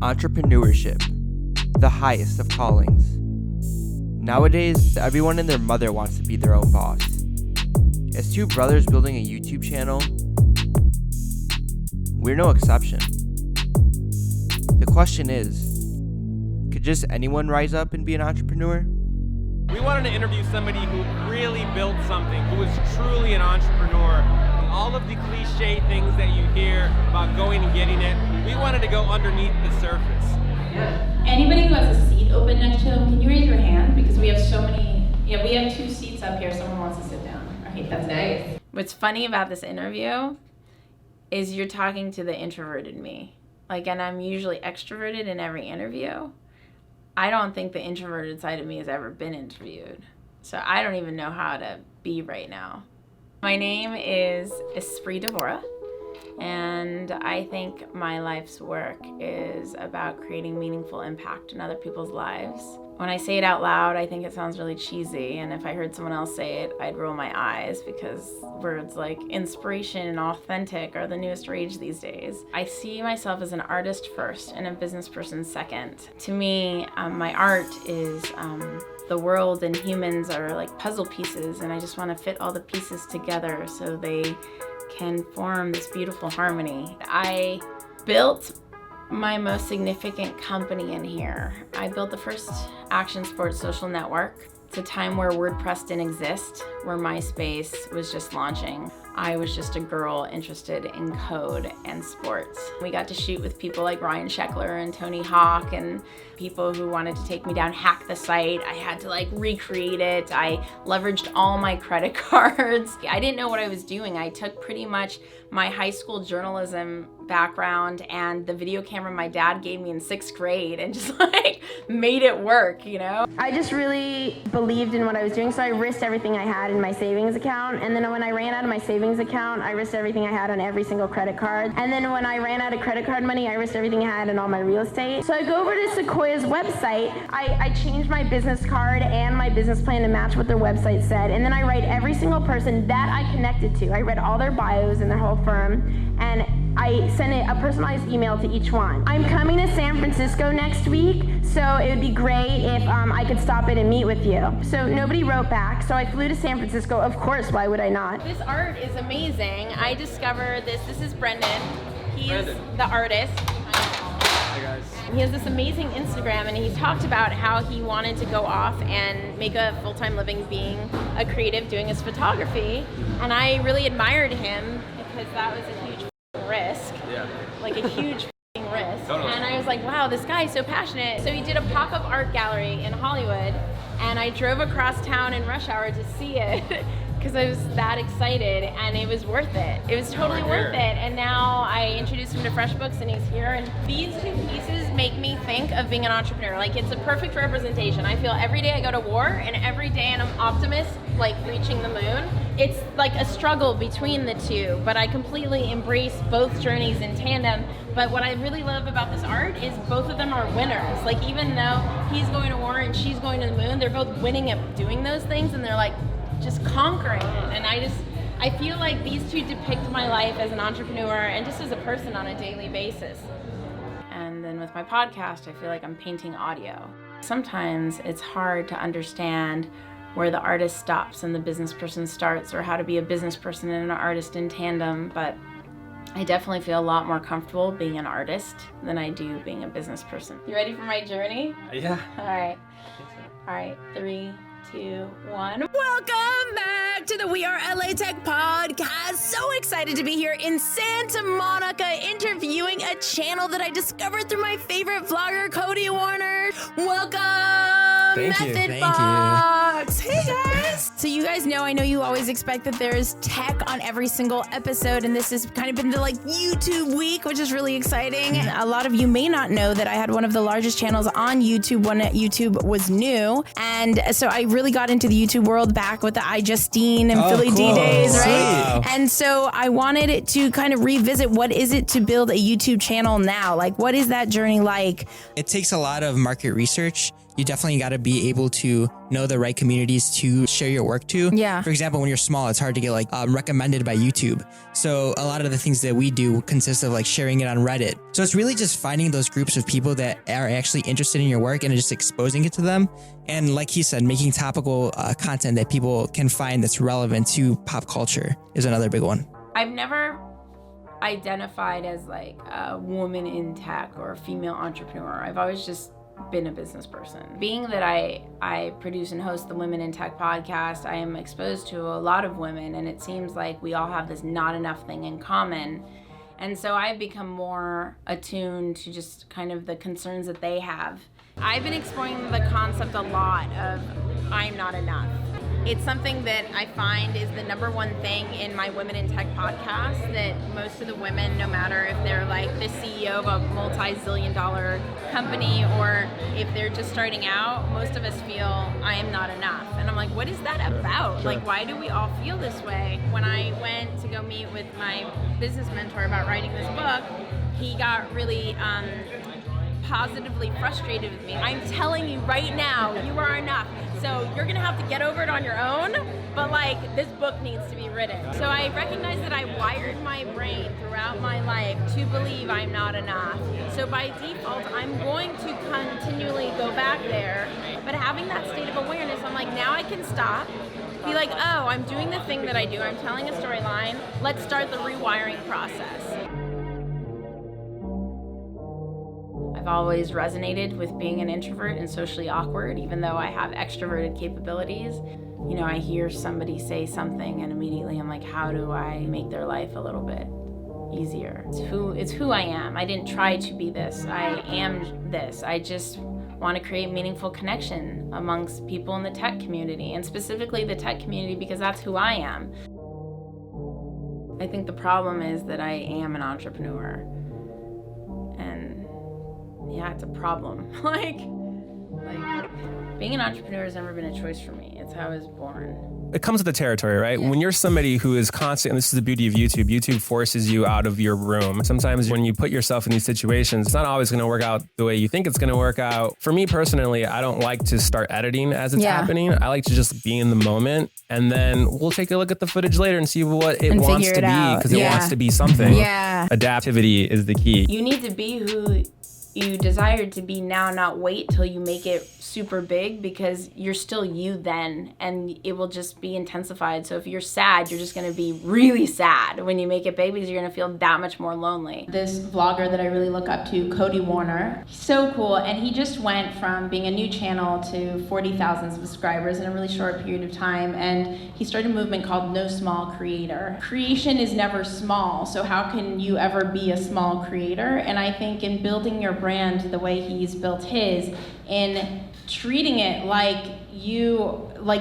Entrepreneurship, the highest of callings. Nowadays, everyone and their mother wants to be their own boss. As two brothers building a YouTube channel, we're no exception. The question is, could just anyone rise up and be an entrepreneur? We wanted to interview somebody who really built something, who was truly an entrepreneur. All of the cliche things that you hear about going and getting it, we wanted to go underneath the surface. Yeah. Anybody who has a seat open next to them, can you raise your hand? Because we have so many, we have 2 seats up here. Someone wants to sit down. Right, that's nice. What's funny about this interview is you're talking to the introverted me. And I'm usually extroverted in every interview. I don't think the introverted side of me has ever been interviewed. So I don't even know how to be right now. My name is Espree Devora, and I think my life's work is about creating meaningful impact in other people's lives. When I say it out loud, I think it sounds really cheesy, and if I heard someone else say it, I'd roll my eyes because words like inspiration and authentic are the newest rage these days. I see myself as an artist first and a business person second. To me, my art is the world and humans are like puzzle pieces, and I just want to fit all the pieces together so they can form this beautiful harmony. I built my most significant company in here. I built the first action sports social network. It's a time where WordPress didn't exist, where MySpace was just launching. I was just a girl interested in code and sports. We got to shoot with people like Ryan Sheckler and Tony Hawk and people who wanted to take me down, hack the site. I had to recreate it. I leveraged all my credit cards. I didn't know what I was doing. I took pretty much my high school journalism background and the video camera my dad gave me in 6th grade and just made it work, I just really believed in what I was doing, so I risked everything I had in my savings account. And then when I ran out of my savings account, I risked everything I had on every single credit card. And then when I ran out of credit card money, I risked everything I had in all my real estate. So I go over to Sequoia's website. I changed my business card and my business plan to match what their website said. And then I write every single person that I connected to. I read all their bios and their whole firm. And I sent a personalized email to each one. I'm coming to San Francisco next week, so it would be great if I could stop in and meet with you. So nobody wrote back, so I flew to San Francisco. Of course, why would I not? This art is amazing. I discovered this. This is Brendan. He's the artist. Hi guys. He has this amazing Instagram, and he talked about how he wanted to go off and make a full-time living being a creative doing his photography. And I really admired him because that was a huge risk. Yeah. A huge risk. Totally. And I was like, wow, this guy is so passionate. So he did a pop-up art gallery in Hollywood, and I drove across town in rush hour to see it because I was that excited, and it was worth it. It was totally worth it. And now I introduced him to FreshBooks, and he's here. And these 2 pieces make me think of being an entrepreneur. It's a perfect representation. I feel every day I go to war, and every day I'm an optimist, reaching the moon. It's a struggle between the two, but I completely embrace both journeys in tandem. But what I really love about this art is both of them are winners. Even though he's going to war and she's going to the moon, they're both winning at doing those things, and they're just conquering it. And I feel like these 2 depict my life as an entrepreneur and just as a person on a daily basis. And then with my podcast, I feel like I'm painting audio. Sometimes it's hard to understand where the artist stops and the business person starts, or how to be a business person and an artist in tandem, but I definitely feel a lot more comfortable being an artist than I do being a business person. You ready for my journey? Yeah. All right. All right, 3, 2, 1. Welcome back to the We Are LA Tech Podcast. So excited to be here in Santa Monica interviewing a channel that I discovered through my favorite vlogger, Cody Warner. Welcome, Methodbox. Hey guys. So you guys know, I know you always expect that there's tech on every single episode, and this has kind of been the YouTube week, which is really exciting. A lot of you may not know that I had one of the largest channels on YouTube when YouTube was new, and so I really got into the YouTube world back with the iJustine and Philly D days, right? Wow. And so I wanted it to kind of revisit what is it to build a YouTube channel now? What is that journey like? It takes a lot of market research you definitely got to be able to know the right communities to share your work to. Yeah. For example, when you're small, it's hard to get like recommended by YouTube. So a lot of the things that we do consist of like sharing it on Reddit. So it's really just finding those groups of people that are actually interested in your work and just exposing it to them. And like he said, making topical content that people can find that's relevant to pop culture is another big one. I've never identified as like a woman in tech or a female entrepreneur. I've always just been a business person. Being that I produce and host the Women in Tech podcast, I am exposed to a lot of women, and it seems like we all have this not enough thing in common. And so I've become more attuned to just kind of the concerns that they have. I've been exploring the concept a lot of I'm not enough. It's something that I find is the number one thing in my Women in Tech podcast, that most of the women, no matter if they're like the CEO of a multi-zillion-dollar company or if they're just starting out, most of us feel I am not enough. And I'm like, what is that about? Like, why do we all feel this way? When I went to go meet with my business mentor about writing this book, he got really positively frustrated with me. I'm telling you right now, you are enough. So you're gonna have to get over it on your own, but like this book needs to be written. So I recognize that I wired my brain throughout my life to believe I'm not enough. So by default, I'm going to continually go back there, but having that state of awareness, I'm like, now I can stop, be like, oh, I'm doing the thing that I do, I'm telling a storyline, let's start the rewiring process. I've always resonated with being an introvert and socially awkward, even though I have extroverted capabilities. You know, I hear somebody say something and immediately I'm like, how do I make their life a little bit easier? It's who I am. I didn't try to be this. I am this. I just want to create meaningful connection amongst people in the tech community, and specifically the tech community because that's who I am. I think the problem is that I am an entrepreneur. And yeah, it's a problem. like being an entrepreneur has never been a choice for me. It's how I was born. It comes with the territory, right? Yeah. When you're somebody who is constant, and this is the beauty of YouTube forces you out of your room. Sometimes when you put yourself in these situations, it's not always going to work out the way you think it's going to work out. For me personally, I don't like to start editing as it's happening. I like to just be in the moment, and then we'll take a look at the footage later and see what it wants to be, because it wants to be something. Yeah. Adaptivity is the key. You need to be who you desire to be now, not wait till you make it super big, because you're still you then, and it will just be intensified. So if you're sad, you're just going to be really sad when you make it big, because you're going to feel that much more lonely. This vlogger that I really look up to, Cody Warner, so cool, and he just went from being a new channel to 40,000 subscribers in a really short period of time, and he started a movement called No Small Creator. Creation is never small, so how can you ever be a small creator? And I think in building your brand the way he's built his, in treating it like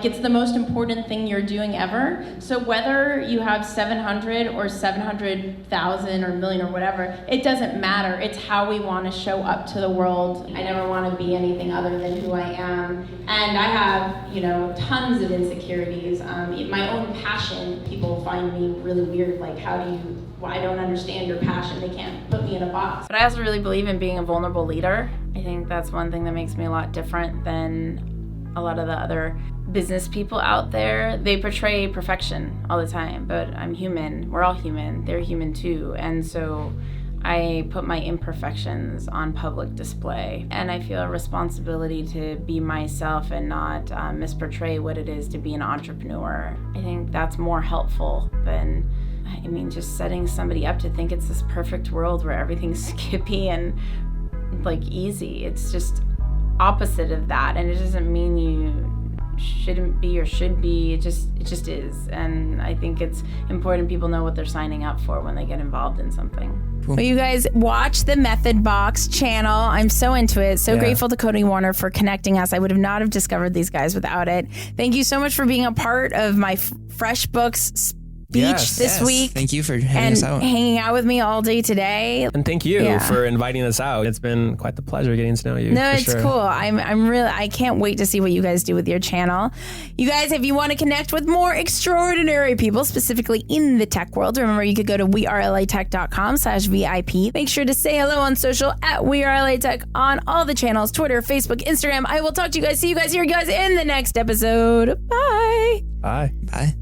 it's the most important thing you're doing ever. So whether you have 700 or 700,000 or million or whatever, it doesn't matter. It's how we want to show up to the world. I never want to be anything other than who I am. And I have, tons of insecurities. My own passion, people find me really weird. Like, I don't understand your passion. They can't put me in a box. But I also really believe in being a vulnerable leader. I think that's one thing that makes me a lot different than a lot of the other business people out there. They portray perfection all the time, but I'm human. We're all human. They're human too. And so I put my imperfections on public display, and I feel a responsibility to be myself and not misportray what it is to be an entrepreneur. I think that's more helpful than just setting somebody up to think it's this perfect world where everything's skippy and easy. It's just opposite of that, and it doesn't mean you shouldn't be or should be. It just is. And I think it's important people know what they're signing up for when they get involved in something. Well, you guys watch the Methodbox channel. I'm so into it. So grateful to Cody Warner for connecting us. I would not have discovered these guys without it. Thank you so much for being a part of my FreshBooks beach this week. Thank you for having us out. Hanging out with me all day today. And thank you for inviting us out. It's been quite the pleasure getting to know you. No, it's cool. I can't wait to see what you guys do with your channel. You guys, if you want to connect with more extraordinary people, specifically in the tech world, remember you could go to wearelatech.com/VIP. Make sure to say hello on social at wearelatech on all the channels, Twitter, Facebook, Instagram. I will talk to you guys. See you guys, hear you guys in the next episode. Bye. Bye. Bye.